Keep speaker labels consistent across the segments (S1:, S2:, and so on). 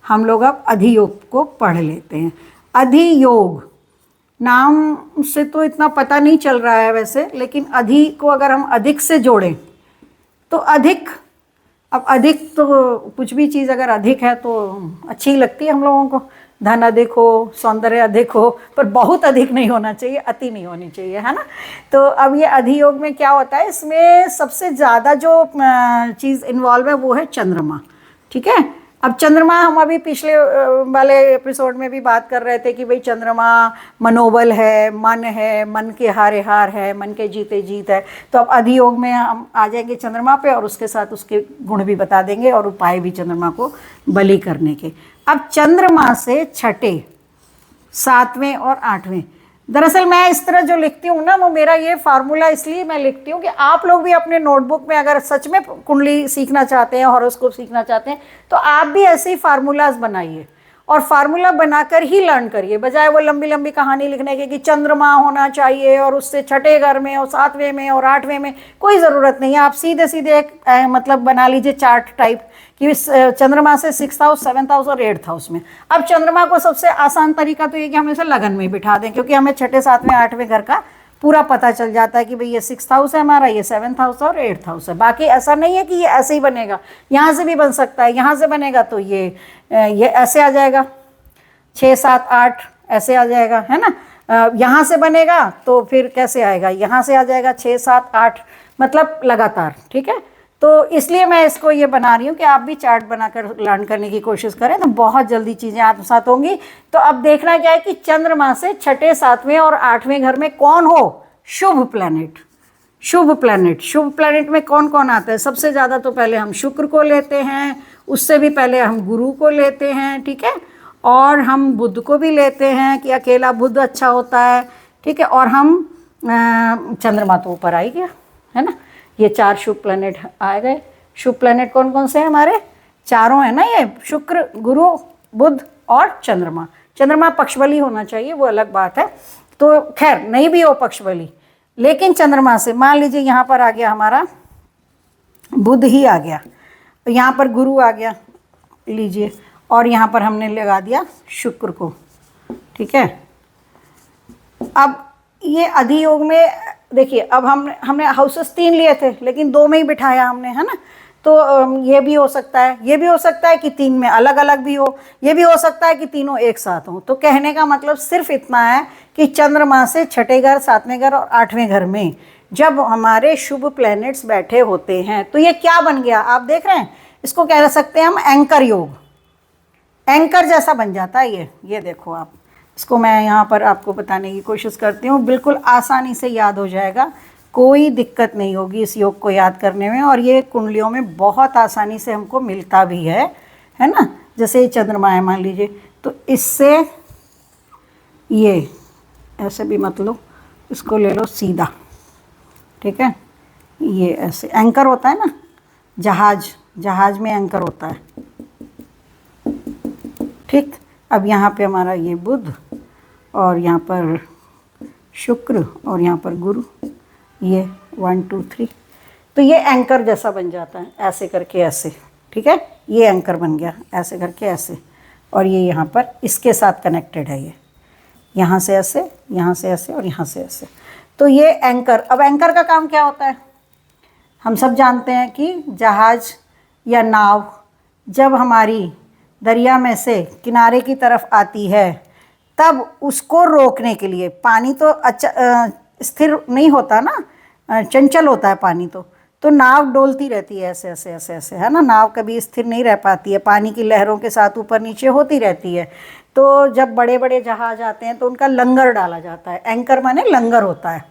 S1: हम लोग अब अधियोग को पढ़ लेते हैं। अधियोग नाम से तो इतना पता नहीं चल रहा है वैसे, लेकिन अधि को अगर हम अधिक से जोड़ें तो अधिक, अब अधिक तो कुछ भी चीज़ अगर अधिक है तो अच्छी लगती है हम लोगों को, धन अधिक हो, सौंदर्य अधिक हो, पर बहुत अधिक नहीं होना चाहिए, अति नहीं होनी चाहिए, है ना। तो अब ये अधियोग में क्या होता है, इसमें सबसे ज़्यादा जो चीज़ इन्वॉल्व है वो है चंद्रमा। ठीक है, अब चंद्रमा हम अभी पिछले वाले एपिसोड में भी बात कर रहे थे कि भाई चंद्रमा मनोबल है, मन के हारे हार है, मन के जीते जीत है। तो अब अधियोग में हम आ जाएंगे चंद्रमा पे और उसके साथ उसके गुण भी बता देंगे और उपाय भी चंद्रमा को बलि करने के। अब चंद्रमा से छठे, सातवें और आठवें, दरअसल मैं इस तरह जो लिखती हूँ ना, वो मेरा ये फार्मूला इसलिए मैं लिखती हूँ कि आप लोग भी अपने नोटबुक में अगर सच में कुंडली सीखना चाहते हैं, हॉरोस्कोप सीखना चाहते हैं, तो आप भी ऐसे ही फार्मूलाज बनाइए और फार्मूला बनाकर ही लर्न करिए, बजाय वो लंबी लंबी कहानी लिखने के कि चंद्रमा होना चाहिए और उससे छठे घर में और सातवें में और आठवें में। कोई ज़रूरत नहीं है, आप सीधे सीधे एक मतलब बना लीजिए चार्ट टाइप कि चंद्रमा से 6th हाउस, 7th हाउस और 8th हाउस में। अब चंद्रमा को सबसे आसान तरीका तो ये कि हम इसे लगन में बिठा दें, क्योंकि हमें छठे, सातवें, आठवें घर का पूरा पता चल जाता है कि भाई ये 6th हाउस है हमारा, ये 7th हाउस और 8th हाउस है। बाकी ऐसा नहीं है कि ये ऐसे ही बनेगा, यहाँ से भी बन सकता है, यहाँ से बनेगा तो ये ऐसे आ जाएगा, 6, 7, 8 ऐसे आ जाएगा, है ना। यहाँ से बनेगा तो फिर कैसे आएगा, यहाँ से आ जाएगा 6, 7, 8, मतलब लगातार। ठीक है, तो इसलिए मैं इसको ये बना रही हूँ कि आप भी चार्ट बनाकर लर्न करने की कोशिश करें तो बहुत जल्दी चीज़ें आत्मसात होंगी। तो अब देखना क्या है कि चंद्रमा से छठे, सातवें और आठवें घर में कौन हो शुभ प्लैनेट। शुभ प्लैनेट में कौन कौन आता है, सबसे ज़्यादा तो पहले हम शुक्र को लेते हैं, उससे भी पहले हम गुरु को लेते हैं, ठीक है, और हम बुध को भी लेते हैं कि अकेला बुध अच्छा होता है, ठीक है, और हम चंद्रमा तो ऊपर आ ही गया, है ना। ये 4 शुभ प्लैनेट आ गए। शुभ प्लैनेट कौन कौन से हैं हमारे, चारों है ना, ये शुक्र, गुरु, बुध और चंद्रमा। चंद्रमा पक्षबली होना चाहिए, वो अलग बात है, तो खैर नहीं भी हो पक्षबली, लेकिन चंद्रमा से मान लीजिए यहाँ पर आ गया हमारा बुध ही आ गया, तो यहाँ पर गुरु आ गया लीजिए, और यहाँ पर हमने लगा दिया शुक्र को, ठीक है। अब ये अधियोग में देखिए, अब हमने हाउसेस 3 लिए थे लेकिन 2 में ही बिठाया हमने, है ना। तो ये भी हो सकता है, ये भी हो सकता है कि 3 में अलग अलग भी हो, ये भी हो सकता है कि तीनों एक साथ हों। तो कहने का मतलब सिर्फ इतना है कि चंद्रमा से छठे घर, सातवें घर और आठवें घर में जब हमारे शुभ प्लैनेट्स बैठे होते हैं तो ये क्या बन गया, आप देख रहे हैं, इसको कह सकते हैं हम एंकर योग, एंकर जैसा बन जाता है ये देखो आप। इसको मैं यहाँ पर आपको बताने की कोशिश करती हूँ, बिल्कुल आसानी से याद हो जाएगा, कोई दिक्कत नहीं होगी इस योग को याद करने में, और ये कुंडलियों में बहुत आसानी से हमको मिलता भी है ना। जैसे ये चंद्रमा है मान लीजिए, तो इससे ये ऐसे भी मत लो, इसको ले लो सीधा, ठीक है। ये ऐसे एंकर होता है ना, जहाज में एंकर होता है, ठीक। अब यहाँ पे हमारा ये बुध और यहाँ पर शुक्र और यहाँ पर गुरु, ये 1, 2, 3, तो ये एंकर जैसा बन जाता है, ऐसे करके ऐसे, ठीक है, ये एंकर बन गया, ऐसे करके ऐसे, और ये यहाँ पर इसके साथ कनेक्टेड है, ये यहाँ से ऐसे, यहाँ से ऐसे और यहाँ से ऐसे, तो ये एंकर। अब एंकर का काम क्या होता है, हम सब जानते हैं कि जहाज या नाव जब हमारी दरिया में से किनारे की तरफ आती है तब उसको रोकने के लिए, पानी तो स्थिर नहीं होता ना, चंचल होता है पानी, तो नाव डोलती रहती है ऐसे ऐसे ऐसे ऐसे, है ना। नाव कभी स्थिर नहीं रह पाती है, पानी की लहरों के साथ ऊपर नीचे होती रहती है। तो जब बड़े बड़े जहाज आते हैं तो उनका लंगर डाला जाता है, एंकर माने लंगर होता है,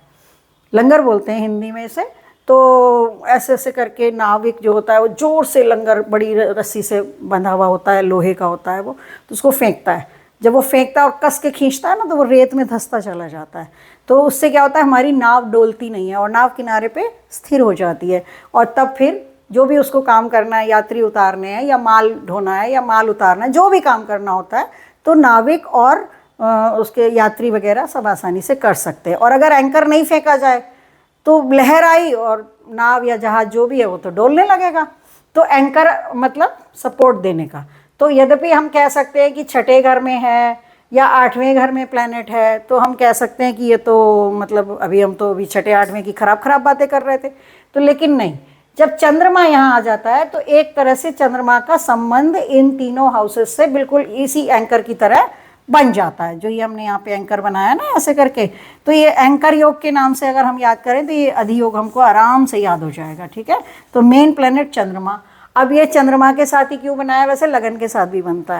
S1: लंगर बोलते हैं हिंदी में इसे। तो ऐसे ऐसे करके नाविक जो होता है वो जोर से लंगर बड़ी रस्सी से बंधा हुआ होता है, लोहे का होता है वो, तो उसको फेंकता है। जब वो फेंकता है और कस के खींचता है ना तो वो रेत में धंसता चला जाता है। तो उससे क्या होता है, हमारी नाव डोलती नहीं है और नाव किनारे पे स्थिर हो जाती है। और तब फिर जो भी उसको काम करना है, यात्री उतारने हैं या माल ढोना है या माल उतारना है, जो भी काम करना होता है तो नाविक और उसके यात्री वगैरह सब आसानी से कर सकते हैं। और अगर एंकर नहीं फेंका जाए तो लहर आई और नाव या जहाज जो भी है वो तो डोलने लगेगा। तो एंकर मतलब सपोर्ट देने का। तो यद्यपि हम कह सकते हैं कि छठे घर में है या आठवें घर में प्लैनेट है, तो हम कह सकते हैं कि ये तो मतलब हम तो अभी छठे आठवें की खराब बातें कर रहे थे, तो लेकिन नहीं, जब चंद्रमा यहाँ आ जाता है तो एक तरह से चंद्रमा का संबंध इन तीनों हाउसेस से बिल्कुल इसी एंकर की तरह बन जाता है। जो ये हमने यहाँ पे एंकर बनाया ना ऐसे करके, तो ये एंकर योग के नाम से अगर हम याद करें तो ये अधियोग हमको आराम से याद हो जाएगा। ठीक है, तो मेन प्लैनेट चंद्रमा। अब ये चंद्रमा के साथ ही क्यों बनाया, वैसे लगन के साथ भी बनता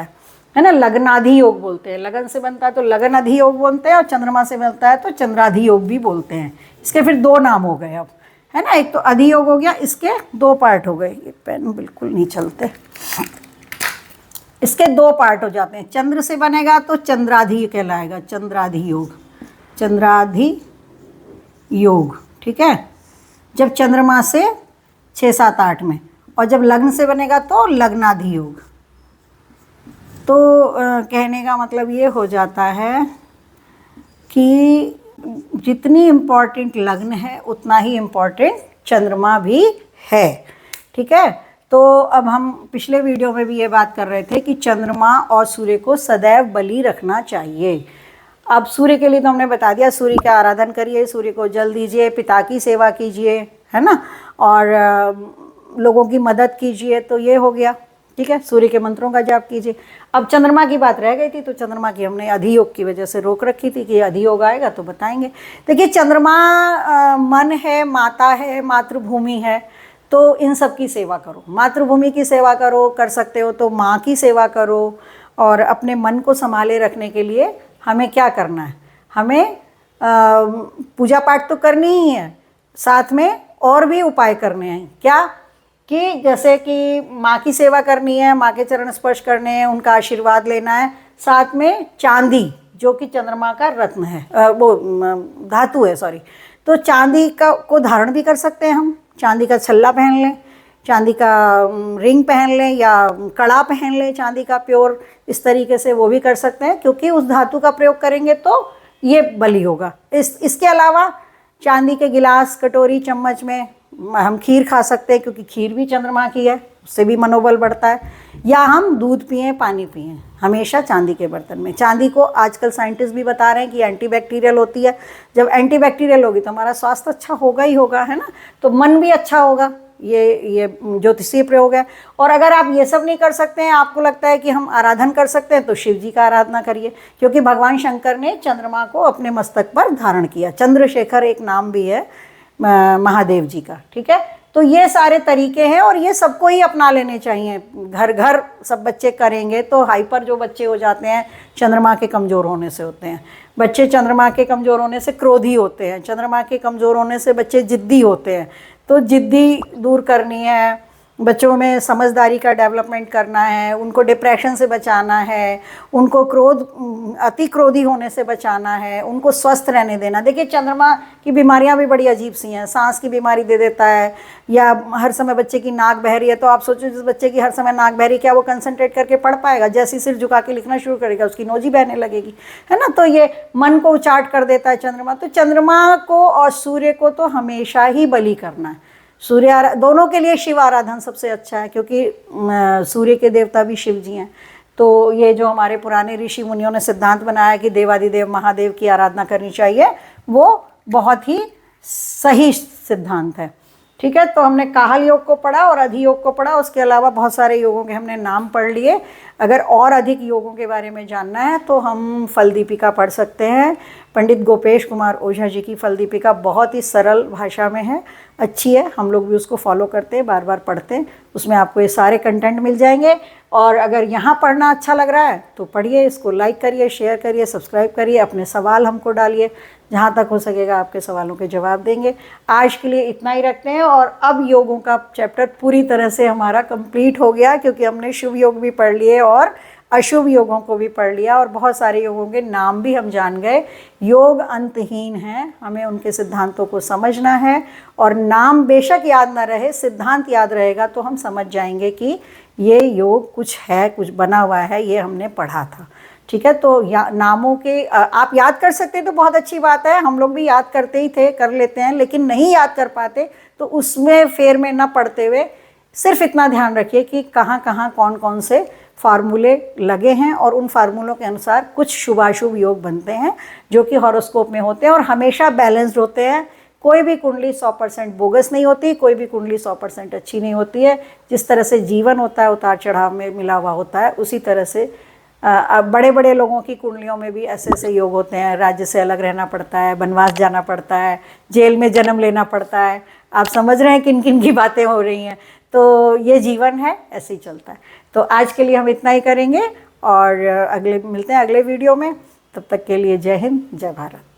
S1: है ना, लग्नाधि योग बोलते हैं। लगन से बनता है तो लगन अधि योग बोलते हैं, और चंद्रमा से बनता है तो चंद्राधि योग भी बोलते हैं। इसके फिर दो नाम हो गए अब, है ना, एक तो अधि योग हो गया, इसके दो पार्ट हो गए। ये पेन बिल्कुल नहीं चलते, इसके दो पार्ट हो जाते हैं। चंद्र से बनेगा तो चंद्राधि कहलाएगा, चंद्राधि योग, चंद्राधि योग। ठीक है, जब चंद्रमा से 6 7 8 में, और जब लग्न से बनेगा तो लग्नाधि योग। तो कहने का मतलब ये हो जाता है कि जितनी इम्पॉर्टेंट लग्न है उतना ही इम्पॉर्टेंट चंद्रमा भी है। ठीक है, तो अब हम पिछले वीडियो में भी ये बात कर रहे थे कि चंद्रमा और सूर्य को सदैव बलि रखना चाहिए। अब सूर्य के लिए तो हमने बता दिया, सूर्य का आराधन करिए, सूर्य को जल दीजिए, पिता की सेवा कीजिए, है ना, और लोगों की मदद कीजिए, तो ये हो गया। ठीक है, सूर्य के मंत्रों का जाप कीजिए। अब चंद्रमा की बात रह गई थी, तो चंद्रमा की हमने अधियोग की वजह से रोक रखी थी कि अधियोग आएगा तो बताएंगे। देखिए, चंद्रमा मन है, माता है, मातृभूमि है, तो इन सब की सेवा करो। मातृभूमि की सेवा करो, कर सकते हो तो माँ की सेवा करो। और अपने मन को संभाले रखने के लिए हमें क्या करना है, हमें पूजा पाठ तो करनी ही है, साथ में और भी उपाय करने हैं। क्या कि जैसे कि माँ की सेवा करनी है, माँ के चरण स्पर्श करने हैं, उनका आशीर्वाद लेना है, साथ में चांदी जो कि चंद्रमा का रत्न है, वो धातु है, सॉरी, तो चांदी को धारण भी कर सकते हैं हम। चांदी का छल्ला पहन लें, चांदी का रिंग पहन लें, या कड़ा पहन लें चांदी का प्योर, इस तरीके से वो भी कर सकते हैं, क्योंकि उस धातु का प्रयोग करेंगे तो ये बलि होगा। इसके अलावा चांदी के गिलास, कटोरी, चम्मच में हम खीर खा सकते हैं, क्योंकि खीर भी चंद्रमा की है, उससे भी मनोबल बढ़ता है। या हम दूध पिएं, पानी पिएं, हमेशा चांदी के बर्तन में। चांदी को आजकल साइंटिस्ट भी बता रहे हैं कि एंटीबैक्टीरियल होती है। जब एंटीबैक्टीरियल होगी तो हमारा स्वास्थ्य अच्छा होगा ही होगा, है ना, तो मन भी अच्छा होगा। ये ज्योतिषीय प्रयोग है। और अगर आप ये सब नहीं कर सकते हैं, आपको लगता है कि हम आराधन कर सकते हैं, तो शिव जी का आराधना करिए, क्योंकि भगवान शंकर ने चंद्रमा को अपने मस्तक पर धारण किया। चंद्रशेखर एक नाम भी है महादेव जी का। ठीक है, तो ये सारे तरीके हैं और ये सबको ही अपना लेने चाहिए। घर घर सब बच्चे करेंगे तो हाइपर जो बच्चे हो जाते हैं चंद्रमा के कमज़ोर होने से होते हैं। बच्चे चंद्रमा के कमज़ोर होने से क्रोधी होते हैं, चंद्रमा के कमज़ोर होने से बच्चे जिद्दी होते हैं। तो जिद्दी दूर करनी है, बच्चों में समझदारी का डेवलपमेंट करना है, उनको डिप्रेशन से बचाना है, उनको अति क्रोधी होने से बचाना है, उनको स्वस्थ रहने देना। देखिए, चंद्रमा की बीमारियां भी बड़ी अजीब सी हैं। सांस की बीमारी दे देता है, या हर समय बच्चे की नाक बह रही है, तो आप सोचो जिस बच्चे की हर समय नाक बह रही, क्या वो कंसंट्रेट करके पढ़ पाएगा? जैसे ही सिर झुका के लिखना शुरू करेगा उसकी नोजी बहने लगेगी, है ना। तो ये मन को उचाट कर देता है चंद्रमा। तो चंद्रमा को और सूर्य को तो हमेशा ही बलि करना है। सूर्य दोनों के लिए शिव आराधन सबसे अच्छा है, क्योंकि सूर्य के देवता भी शिव जी हैं। तो ये जो हमारे पुराने ऋषि मुनियों ने सिद्धांत बनाया कि देवादिदेव महादेव की आराधना करनी चाहिए, वो बहुत ही सही सिद्धांत है। ठीक है, तो हमने काहल योग को पढ़ा और अधियोग को पढ़ा, उसके अलावा बहुत सारे योगों के हमने नाम पढ़ लिए। अगर और अधिक योगों के बारे में जानना है तो हम फल दीपिका पढ़ सकते हैं। पंडित गोपेश कुमार ओझा जी की फल दीपिका बहुत ही सरल भाषा में है, अच्छी है, हम लोग भी उसको फॉलो करते हैं, बार बार पढ़ते हैं, उसमें आपको ये सारे कंटेंट मिल जाएंगे। और अगर यहाँ पढ़ना अच्छा लग रहा है तो पढ़िए, इसको लाइक करिए, शेयर करिए, सब्सक्राइब करिए, अपने सवाल हमको डालिए, जहाँ तक हो सकेगा आपके सवालों के जवाब देंगे। आज के लिए इतना ही रखते हैं। और अब योगों का चैप्टर पूरी तरह से हमारा कंप्लीट हो गया, क्योंकि हमने शुभ योग भी पढ़ लिए और अशुभ योगों को भी पढ़ लिया, और बहुत सारे योगों के नाम भी हम जान गए। योग अंतहीन है, हमें उनके सिद्धांतों को समझना है, और नाम बेशक याद ना रहे, सिद्धांत याद रहेगा तो हम समझ जाएंगे कि ये योग कुछ है, कुछ बना हुआ है, ये हमने पढ़ा था। ठीक है, तो नामों के आप याद कर सकते हैं तो बहुत अच्छी बात है, हम लोग भी याद करते ही थे, कर लेते हैं, लेकिन नहीं याद कर पाते तो उसमें फेर में न पढ़ते हुए सिर्फ इतना ध्यान रखिए कि कहाँ कहाँ कौन कौन से फार्मूले लगे हैं और उन फार्मूलों के अनुसार कुछ शुभाशुभ योग बनते हैं जो कि हॉरोस्कोप में होते हैं और हमेशा बैलेंस्ड होते हैं। कोई भी कुंडली 100% बोगस नहीं होती, कोई भी कुंडली 100% अच्छी नहीं होती है। जिस तरह से जीवन होता है उतार चढ़ाव में मिला हुआ होता है, उसी तरह से बड़े बड़े लोगों की कुंडलियों में भी ऐसे ऐसे योग होते हैं। राज्य से अलग रहना पड़ता है, वनवास जाना पड़ता है, जेल में जन्म लेना पड़ता है। आप समझ रहे हैं किन किन की बातें हो रही हैं। तो ये जीवन है, ऐसे ही चलता है। तो आज के लिए हम इतना ही करेंगे और अगले मिलते हैं अगले वीडियो में। तब तक के लिए जय हिंद, जय भारत।